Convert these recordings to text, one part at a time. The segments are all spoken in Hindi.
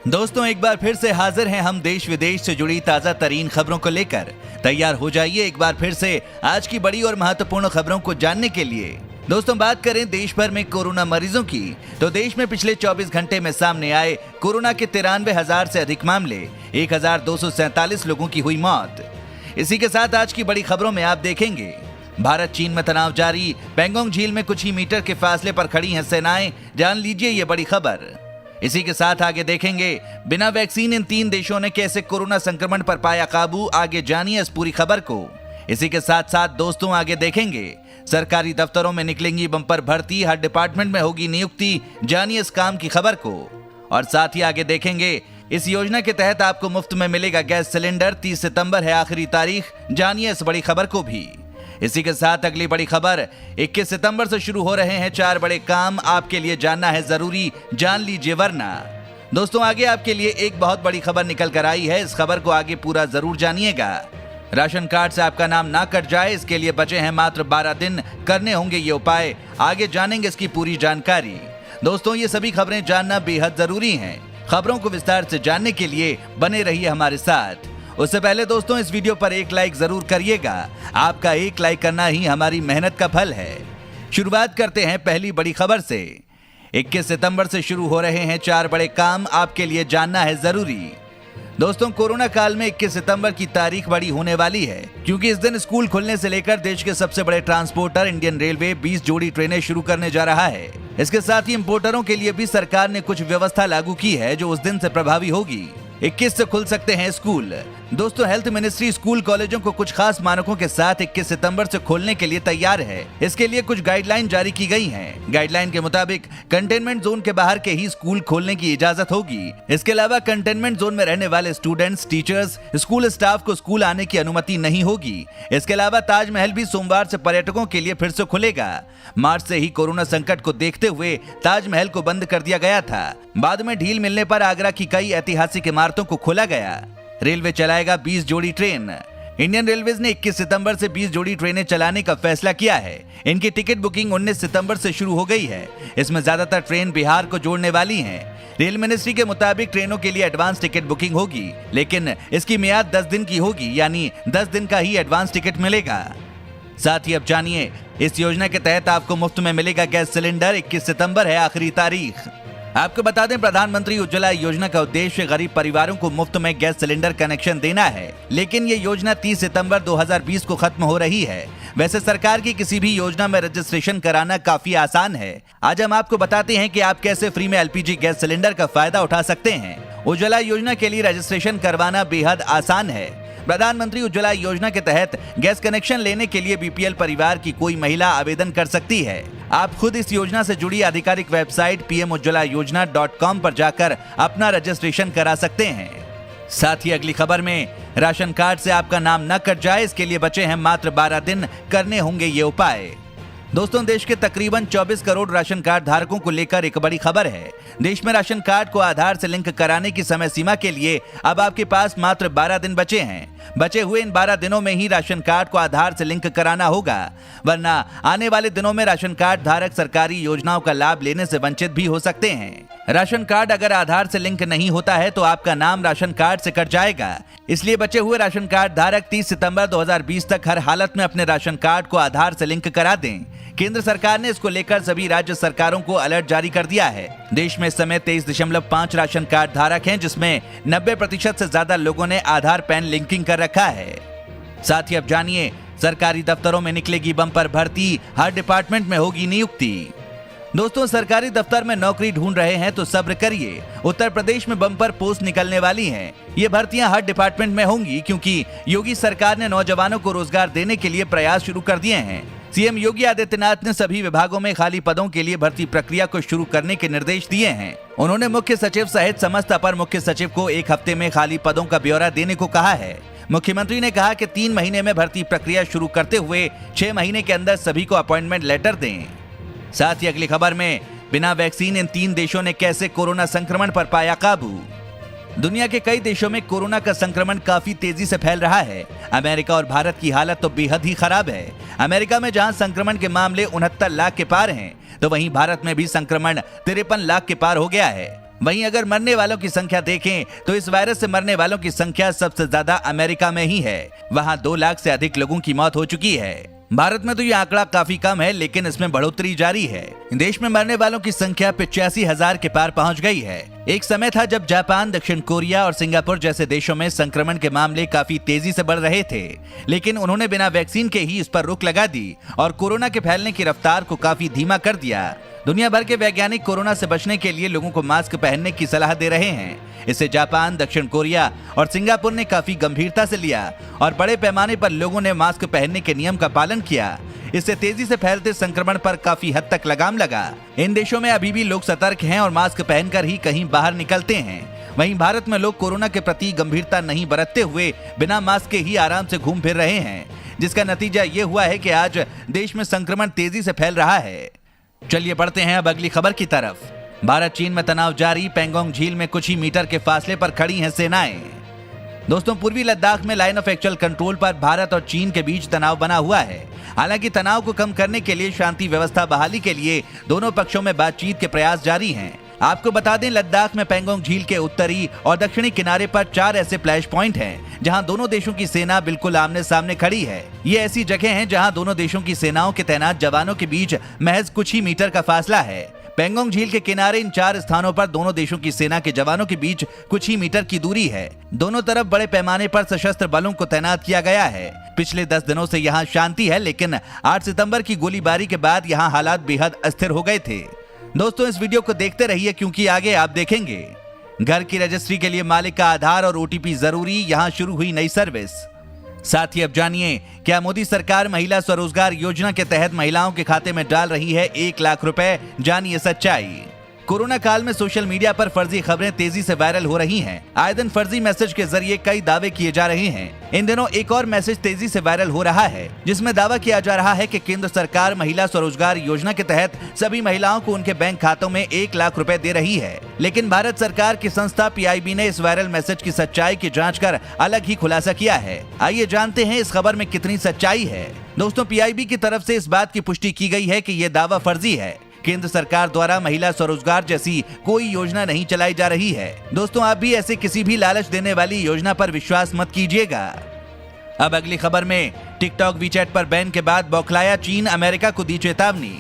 दोस्तों एक बार फिर से हाजिर हैं हम देश विदेश से जुड़ी ताजा तरीन खबरों को लेकर। तैयार हो जाइए एक बार फिर से आज की बड़ी और महत्वपूर्ण खबरों को जानने के लिए। दोस्तों बात करें देश भर में कोरोना मरीजों की, तो देश में पिछले 24 घंटे में सामने आए कोरोना के 93,000 से अधिक मामले, 1,247 लोगों की हुई मौत। इसी के साथ आज की बड़ी खबरों में आप देखेंगे भारत चीन में तनाव जारी, पेंगोंग झील में कुछ ही मीटर के फासले पर खड़ी हैं सेनाएं, जान लीजिए ये बड़ी खबर। इसी के साथ आगे देखेंगे बिना वैक्सीन इन 3 देशों ने कैसे कोरोना संक्रमण पर पाया काबू, आगे जानिए इस पूरी खबर को। इसी के साथ साथ दोस्तों आगे देखेंगे सरकारी दफ्तरों में निकलेंगी बम्पर भर्ती, हर डिपार्टमेंट में होगी नियुक्ति, जानिए इस काम की खबर को। और साथ ही आगे देखेंगे इस योजना के तहत आपको मुफ्त में मिलेगा गैस सिलेंडर, 30 सितंबर है आखिरी तारीख, जानिए इस बड़ी खबर को भी। इसी के साथ अगली बड़ी खबर, 21 सितंबर से शुरू हो रहे हैं 4 बड़े काम, आपके लिए जानना है जरूरी, जान लीजिए वरना। दोस्तों आगे आपके लिए एक बहुत बड़ी खबर निकल कर आई है, इस खबर को आगे पूरा जरूर जानिएगा। राशन कार्ड से आपका नाम ना कट जाए, इसके लिए बचे हैं मात्र 12 दिन, करने होंगे ये उपाय, आगे जानेंगे इसकी पूरी जानकारी। दोस्तों ये सभी खबरें जानना बेहद जरूरी है। खबरों को विस्तार से जानने के लिए बने रहिए हमारे साथ। उससे पहले दोस्तों इस वीडियो पर एक लाइक जरूर करिएगा, आपका एक लाइक करना ही हमारी मेहनत का फल है। शुरुआत करते हैं पहली बड़ी खबर से। 21 सितंबर से शुरू हो रहे हैं 4 बड़े काम, आपके लिए जानना है जरूरी। दोस्तों कोरोना काल में 21 सितंबर की तारीख बड़ी होने वाली है, क्योंकि इस दिन स्कूल खुलने से लेकर देश के सबसे बड़े ट्रांसपोर्टर इंडियन रेलवे 20 जोड़ी ट्रेनें शुरू करने जा रहा है। इसके साथ ही इंपोर्टरों के लिए भी सरकार ने कुछ व्यवस्था लागू की है जो उस दिन से प्रभावी होगी। 21 से खुल सकते हैं स्कूल। दोस्तों हेल्थ मिनिस्ट्री स्कूल कॉलेजों को कुछ खास मानकों के साथ 21 सितंबर से खोलने के लिए तैयार है। इसके लिए कुछ गाइडलाइन जारी की गई हैं। गाइडलाइन के मुताबिक कंटेनमेंट जोन के बाहर के ही स्कूल खोलने की इजाजत होगी। इसके अलावा कंटेनमेंट जोन में रहने वाले स्टूडेंट्स, टीचर्स, स्कूल स्टाफ को स्कूल आने की अनुमति नहीं होगी। इसके अलावा ताजमहल भी सोमवार से पर्यटकों के लिए फिर से खुलेगा। मार्च से ही कोरोना संकट को देखते हुए ताजमहल को बंद कर दिया गया था। बाद में ढील मिलने पर आगरा की कई ऐतिहासिक इमारतों को खोला गया। रेलवे चलाएगा 20 जोड़ी ट्रेन। इंडियन रेलवेज ने 21 सितंबर से 20 जोड़ी ट्रेनें चलाने का फैसला किया है। इनकी टिकट बुकिंग 19 सितंबर से शुरू हो गई है। इसमें ज्यादातर ट्रेन बिहार को जोड़ने वाली हैं। रेल मिनिस्ट्री के मुताबिक ट्रेनों के लिए एडवांस टिकट बुकिंग होगी, लेकिन इसकी मियाद 10 दिन की होगी, यानी 10 दिन का ही एडवांस टिकट मिलेगा। साथ ही अब जानिए इस योजना के तहत आपको मुफ्त में मिलेगा गैस सिलेंडर, 21 सितंबर है आखिरी तारीख। आपको बता दें प्रधानमंत्री उज्ज्वला योजना का उद्देश्य गरीब परिवारों को मुफ्त में गैस सिलेंडर कनेक्शन देना है, लेकिन ये योजना 30 सितंबर 2020 को खत्म हो रही है। वैसे सरकार की किसी भी योजना में रजिस्ट्रेशन कराना काफी आसान है। आज हम आपको बताते हैं कि आप कैसे फ्री में एलपीजी गैस सिलेंडर का फायदा उठा सकते हैं। उज्ज्वला योजना के लिए रजिस्ट्रेशन करवाना बेहद आसान है। प्रधानमंत्री उज्ज्वला योजना के तहत गैस कनेक्शन लेने के लिए बीपीएल परिवार की कोई महिला आवेदन कर सकती है। आप खुद इस योजना से जुड़ी आधिकारिक वेबसाइट pmujjwalayojana.com पर जाकर अपना रजिस्ट्रेशन करा सकते हैं। साथ ही अगली खबर में राशन कार्ड से आपका नाम न कट जाए, इसके लिए बचे हैं मात्र 12 दिन, करने होंगे ये उपाय। दोस्तों देश के तकरीबन 24 करोड़ राशन कार्ड धारकों को लेकर एक बड़ी खबर है। देश में राशन कार्ड को आधार से लिंक कराने की समय सीमा के लिए अब आपके पास मात्र 12 दिन बचे हैं। बचे हुए इन 12 दिनों में ही राशन कार्ड को आधार से लिंक कराना होगा, वरना आने वाले दिनों में राशन कार्ड धारक सरकारी योजनाओं का लाभ लेने से वंचित भी हो सकते हैं। राशन कार्ड अगर आधार से लिंक नहीं होता है तो आपका नाम राशन कार्ड से कट जाएगा। इसलिए बचे हुए राशन कार्ड धारक 30 सितंबर 2020 तक हर हालत में अपने राशन कार्ड को आधार से लिंक करा दें। केंद्र सरकार ने इसको लेकर सभी राज्य सरकारों को अलर्ट जारी कर दिया है। देश में इस समय 23.5 राशन कार्ड धारक हैं, जिसमें 90% से ज्यादा लोगों ने आधार पैन लिंकिंग कर रखा है। साथ ही अब जानिए सरकारी दफ्तरों में निकलेगी बम्पर भर्ती, हर डिपार्टमेंट में होगी नियुक्ति। दोस्तों सरकारी दफ्तर में नौकरी ढूंढ रहे हैं तो सब्र करिए। उत्तर प्रदेश में बम्पर पोस्ट निकलने वाली हैं। ये भर्तियां हर डिपार्टमेंट में होंगी, क्योंकि योगी सरकार ने नौजवानों को रोजगार देने के लिए प्रयास शुरू कर दिए हैं। सीएम योगी आदित्यनाथ ने सभी विभागों में खाली पदों के लिए भर्ती प्रक्रिया को शुरू करने के निर्देश दिए हैं। उन्होंने मुख्य सचिव सहित समस्त अपर मुख्य सचिव को 1 हफ्ते में खाली पदों का ब्यौरा देने को कहा है। मुख्यमंत्री ने कहा कि 3 महीने में भर्ती प्रक्रिया शुरू करते हुए 6 महीने के अंदर सभी को अपॉइंटमेंट लेटर दें। साथ ही अगली खबर में बिना वैक्सीन इन 3 देशों ने कैसे कोरोना संक्रमण पर पाया काबू। दुनिया के कई देशों में कोरोना का संक्रमण काफी तेजी से फैल रहा है। अमेरिका और भारत की हालत तो बेहद ही खराब है। अमेरिका में जहां संक्रमण के मामले 69 लाख के पार हैं, तो वहीं भारत में भी संक्रमण 53 लाख के पार हो गया है। वहीं अगर मरने वालों की संख्या देखें तो इस वायरस से मरने वालों की संख्या सबसे ज्यादा अमेरिका में ही है। वहां 2 लाख से अधिक लोगों की मौत हो चुकी है। भारत में तो ये आंकड़ा काफी कम है, लेकिन इसमें बढ़ोतरी जारी है। देश में मरने वालों की संख्या 85,000 के पार पहुंच गई है। एक समय था जब जापान, दक्षिण कोरिया और सिंगापुर जैसे देशों में संक्रमण के मामले काफी तेजी से बढ़ रहे थे, लेकिन उन्होंने बिना वैक्सीन के ही इस पर रोक लगा दी और कोरोना के फैलने की रफ्तार को काफी धीमा कर दिया। दुनिया भर के वैज्ञानिक कोरोना से बचने के लिए लोगों को मास्क पहनने की सलाह दे रहे हैं। इसे जापान, दक्षिण कोरिया और सिंगापुर ने काफी गंभीरता से लिया और बड़े पैमाने पर लोगों ने मास्क पहनने के नियम का पालन किया। इससे तेजी से फैलते संक्रमण पर काफी हद तक लगाम लगा। इन देशों में अभी भी लोग सतर्क हैं और मास्क पहनकर ही कहीं बाहर निकलते हैं। वहीं भारत में लोग कोरोना के प्रति गंभीरता नहीं बरतते हुए बिना मास्क के ही आराम से घूम फिर रहे हैं, जिसका नतीजा ये हुआ है कि आज देश में संक्रमण तेजी से फैल रहा है। चलिए बढ़ते हैं अब अगली खबर की तरफ। भारत चीन में तनाव जारी, पेंगोंग झील में कुछ ही मीटर के फासले पर खड़ी हैं सेनाएं। दोस्तों, पूर्वी लद्दाख में लाइन ऑफ एक्चुअल कंट्रोल पर भारत और चीन के बीच तनाव बना हुआ है। हालांकि तनाव को कम करने के लिए शांति व्यवस्था बहाली के लिए दोनों पक्षों में बातचीत के प्रयास जारी हैं। आपको बता दें, लद्दाख में पेंगोंग झील के उत्तरी और दक्षिणी किनारे पर 4 ऐसे फ्लैश पॉइंट हैं जहां दोनों देशों की सेना बिल्कुल आमने सामने खड़ी है। ये ऐसी जगह हैं जहां दोनों देशों की सेनाओं के तैनात जवानों के बीच महज कुछ ही मीटर का फासला है। पेंगोंग झील के किनारे इन 4 स्थानों पर दोनों देशों की सेना के जवानों के बीच कुछ ही मीटर की दूरी है। दोनों तरफ बड़े पैमाने पर सशस्त्र बलों को तैनात किया गया है। पिछले 10 दिनों से यहाँ शांति है, लेकिन 8 सितंबर की गोलीबारी के बाद यहाँ हालात बेहद अस्थिर हो गए थे। दोस्तों, इस वीडियो को देखते रहिए क्योंकि आगे आप देखेंगे घर की रजिस्ट्री के लिए मालिक का आधार और OTP जरूरी, यहाँ शुरू हुई नई सर्विस। साथ ही अब जानिए, क्या मोदी सरकार महिला स्वरोजगार योजना के तहत महिलाओं के खाते में डाल रही है 1 लाख रुपए। जानिए सच्चाई। कोरोना काल में सोशल मीडिया पर फर्जी खबरें तेजी से वायरल हो रही हैं। आए दिन फर्जी मैसेज के जरिए कई दावे किए जा रहे हैं। इन दिनों एक और मैसेज तेजी से वायरल हो रहा है, जिसमें दावा किया जा रहा है कि केंद्र सरकार महिला स्वरोजगार योजना के तहत सभी महिलाओं को उनके बैंक खातों में 1 लाख रुपए दे रही है। लेकिन भारत सरकार की संस्था PIB ने इस वायरल मैसेज की सच्चाई की जाँच कर अलग ही खुलासा किया है। आइए जानते हैं इस खबर में कितनी सच्चाई है। दोस्तों, PIB की तरफ से इस बात की पुष्टि की गई है कि ये दावा फर्जी है। केंद्र सरकार द्वारा महिला स्वरोजगार जैसी कोई योजना नहीं चलाई जा रही है। दोस्तों, आप भी ऐसे किसी भी लालच देने वाली योजना पर विश्वास मत कीजिएगा। अब अगली खबर में, टिकटॉक वीचैट पर बैन के बाद बौखलाया चीन, अमेरिका को दी चेतावनी।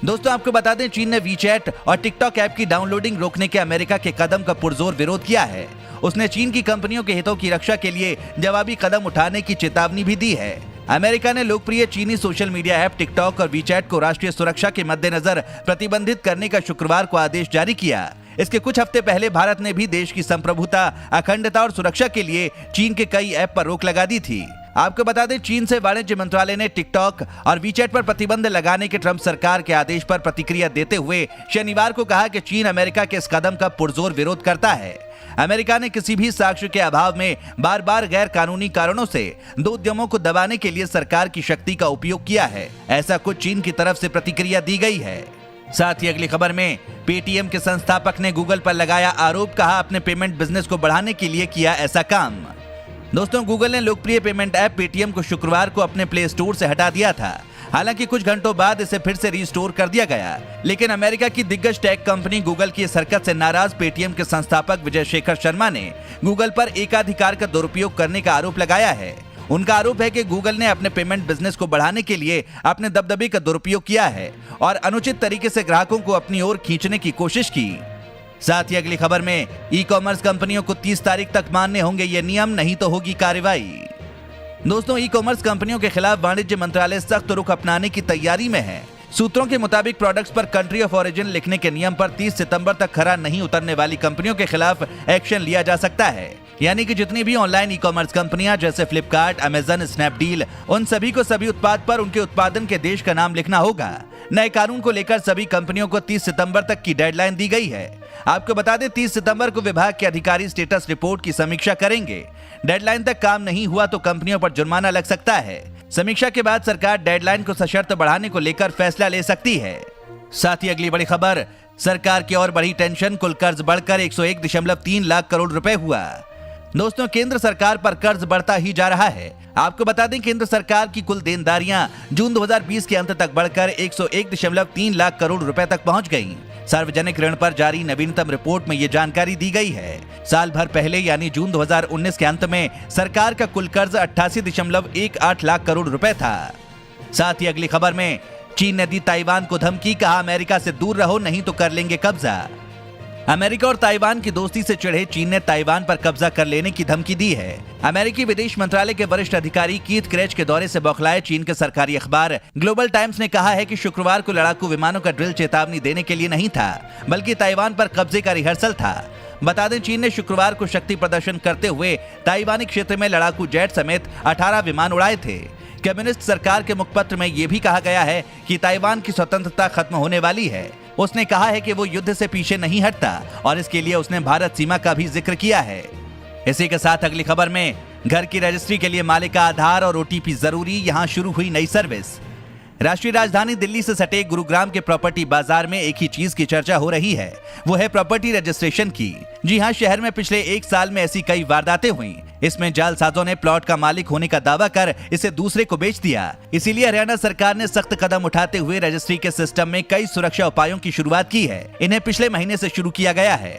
दोस्तों, आपको बता दें, चीन ने वीचैट और टिकटॉक ऐप की डाउनलोडिंग रोकने के अमेरिका के कदम का पुरजोर विरोध किया है। उसने चीन की कंपनियों के हितों की रक्षा के लिए जवाबी कदम उठाने की चेतावनी भी दी है। अमेरिका ने लोकप्रिय चीनी सोशल मीडिया ऐप टिकटॉक और वीचैट को राष्ट्रीय सुरक्षा के मद्देनजर प्रतिबंधित करने का शुक्रवार को आदेश जारी किया। इसके कुछ हफ्ते पहले भारत ने भी देश की संप्रभुता, अखंडता और सुरक्षा के लिए चीन के कई ऐप पर रोक लगा दी थी। आपको बता दें, चीन से वाणिज्य मंत्रालय ने टिकटॉक और वीचैट पर प्रतिबंध लगाने के ट्रंप सरकार के आदेश पर प्रतिक्रिया देते हुए शनिवार को कहा कि चीन अमेरिका के इस कदम का पुरजोर विरोध करता है। अमेरिका ने किसी भी साक्ष्य के अभाव में बार बार गैर कानूनी कारणों से 2 उद्यमों को दबाने के लिए सरकार की शक्ति का उपयोग किया है। ऐसा कुछ चीन की तरफ से प्रतिक्रिया दी गई है। साथ ही अगली खबर में, पेटीएम के संस्थापक ने गूगल पर लगाया आरोप, कहा अपने पेमेंट बिजनेस को बढ़ाने के लिए किया ऐसा काम। दोस्तों, गूगल ने लोकप्रिय पेमेंट ऐप पेटीएम को शुक्रवार को अपने प्ले स्टोर से हटा दिया था। हालांकि कुछ घंटों बाद इसे फिर से रिस्टोर कर दिया गया। लेकिन अमेरिका की दिग्गज टेक कंपनी गूगल की इस हरकत से नाराज पेटीएम के संस्थापक विजय शेखर शर्मा ने गूगल पर एकाधिकार का दुरुपयोग करने का आरोप लगाया है। उनका आरोप है कि गूगल ने अपने पेमेंट बिजनेस को बढ़ाने के लिए अपने दबदबे का दुरुपयोग किया है और अनुचित तरीके से ग्राहकों को अपनी ओर खींचने की कोशिश की। साथ ही अगली खबर में, ई-कॉमर्स कंपनियों को 30 तारीख तक मानने होंगे ये नियम, नहीं तो होगी कार्रवाई। दोस्तों, ई-कॉमर्स कंपनियों के खिलाफ वाणिज्य मंत्रालय सख्त रुख अपनाने की तैयारी में है। सूत्रों के मुताबिक प्रोडक्ट्स पर कंट्री ऑफ ओरिजिन लिखने के नियम पर 30 सितंबर तक खरा नहीं उतरने वाली कंपनियों के खिलाफ एक्शन लिया जा सकता है। यानी कि जितनी भी ऑनलाइन ई-कॉमर्स कंपनियां जैसे फ्लिपकार्ट, अमेजन, स्नैपडील, उन सभी को सभी उत्पाद पर उनके उत्पादन के देश का नाम लिखना होगा। नए कानून को लेकर सभी कंपनियों को 30 सितंबर तक की डेडलाइन दी गई है। आपको बता दें, 30 सितंबर को विभाग के अधिकारी स्टेटस रिपोर्ट की समीक्षा करेंगे। डेडलाइन तक काम नहीं हुआ तो कंपनियों पर जुर्माना लग सकता है। समीक्षा के बाद सरकार डेडलाइन को सशर्त बढ़ाने को लेकर फैसला ले सकती है। साथ ही अगली बड़ी खबर, सरकार की और बढ़ी टेंशन, कुल कर्ज बढ़कर 101.3 लाख करोड़ रुपए हुआ। दोस्तों, केंद्र सरकार पर कर्ज बढ़ता ही जा रहा है। आपको बता दें, केंद्र सरकार की कुल देनदारियां जून 2020 के अंत तक बढ़कर 101.3 लाख करोड़ रुपए तक पहुंच गईं। सार्वजनिक ऋण पर जारी नवीनतम रिपोर्ट में ये जानकारी दी गई है। साल भर पहले यानी जून 2019 के अंत में सरकार का कुल कर्ज 88.18 लाख करोड़ रुपए था। साथ ही अगली खबर में चीन ने दी ताइवान को धमकी, कहा अमेरिका से दूर रहो नहीं तो कर लेंगे कब्जा। अमेरिका और ताइवान की दोस्ती से चिढ़े चीन ने ताइवान पर कब्जा कर लेने की धमकी दी है। अमेरिकी विदेश मंत्रालय के वरिष्ठ अधिकारी कीथ क्रेच के दौरे से बौखलाए चीन के सरकारी अखबार ग्लोबल टाइम्स ने कहा है कि शुक्रवार को लड़ाकू विमानों का ड्रिल चेतावनी देने के लिए नहीं था, बल्कि ताइवान पर कब्जे का रिहर्सल था। बता दें, चीन ने शुक्रवार को शक्ति प्रदर्शन करते हुए ताइवानी क्षेत्र में लड़ाकू जेट समेत 18 विमान उड़ाए थे। कम्युनिस्ट सरकार के मुखपत्र में यह भी कहा गया है कि ताइवान की स्वतंत्रता खत्म होने वाली है। उसने कहा है कि वो युद्ध से पीछे नहीं हटता और इसके लिए उसने भारत सीमा का भी जिक्र किया है। इसी के साथ अगली खबर में घर की रजिस्ट्री के लिए मालिक का आधार और ओटीपी जरूरी, यहां शुरू हुई नई सर्विस। राष्ट्रीय राजधानी दिल्ली से सटे गुरुग्राम के प्रॉपर्टी बाजार में एक ही चीज की चर्चा हो रही है, वो है प्रॉपर्टी रजिस्ट्रेशन की। जी हां, शहर में पिछले 1 साल में ऐसी कई वारदातें हुई। इसमें जालसाजों ने प्लॉट का मालिक होने का दावा कर इसे दूसरे को बेच दिया। इसीलिए हरियाणा सरकार ने सख्त कदम उठाते हुए रजिस्ट्री के सिस्टम में कई सुरक्षा उपायों की शुरुआत की है। इन्हें पिछले महीने से शुरू किया गया है।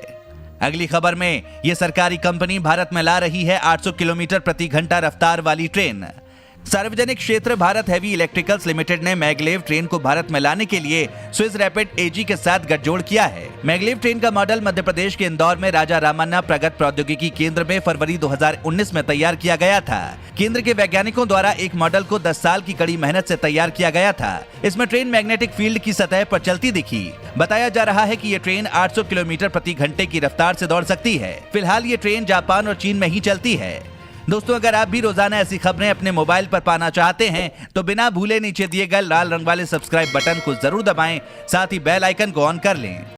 अगली खबर में ये सरकारी कंपनी भारत में ला रही है 800 किलोमीटर प्रति घंटा रफ्तार वाली ट्रेन। सार्वजनिक क्षेत्र भारत हैवी इलेक्ट्रिकल्स लिमिटेड ने मैगलेव ट्रेन को भारत में लाने के लिए स्विस रैपिड एजी के साथ गठजोड़ किया है। मैगलेव ट्रेन का मॉडल मध्य प्रदेश के इंदौर में राजा रामन्ना प्रगत प्रौद्योगिकी केंद्र में फरवरी 2019 में तैयार किया गया था। केंद्र के वैज्ञानिकों द्वारा एक मॉडल को 10 साल की कड़ी मेहनत से तैयार किया गया था। इसमें ट्रेन मैग्नेटिक फील्ड की सतह पर चलती दिखी। बताया जा रहा है कि ये ट्रेन 800 किलोमीटर प्रति घंटे की रफ्तार से दौड़ सकती है। फिलहाल ये ट्रेन जापान और चीन में ही चलती है। दोस्तों, अगर आप भी रोजाना ऐसी खबरें अपने मोबाइल पर पाना चाहते हैं तो बिना भूले नीचे दिए गए लाल रंग वाले सब्सक्राइब बटन को जरूर दबाएं, साथ ही बेल आइकन को ऑन कर लें।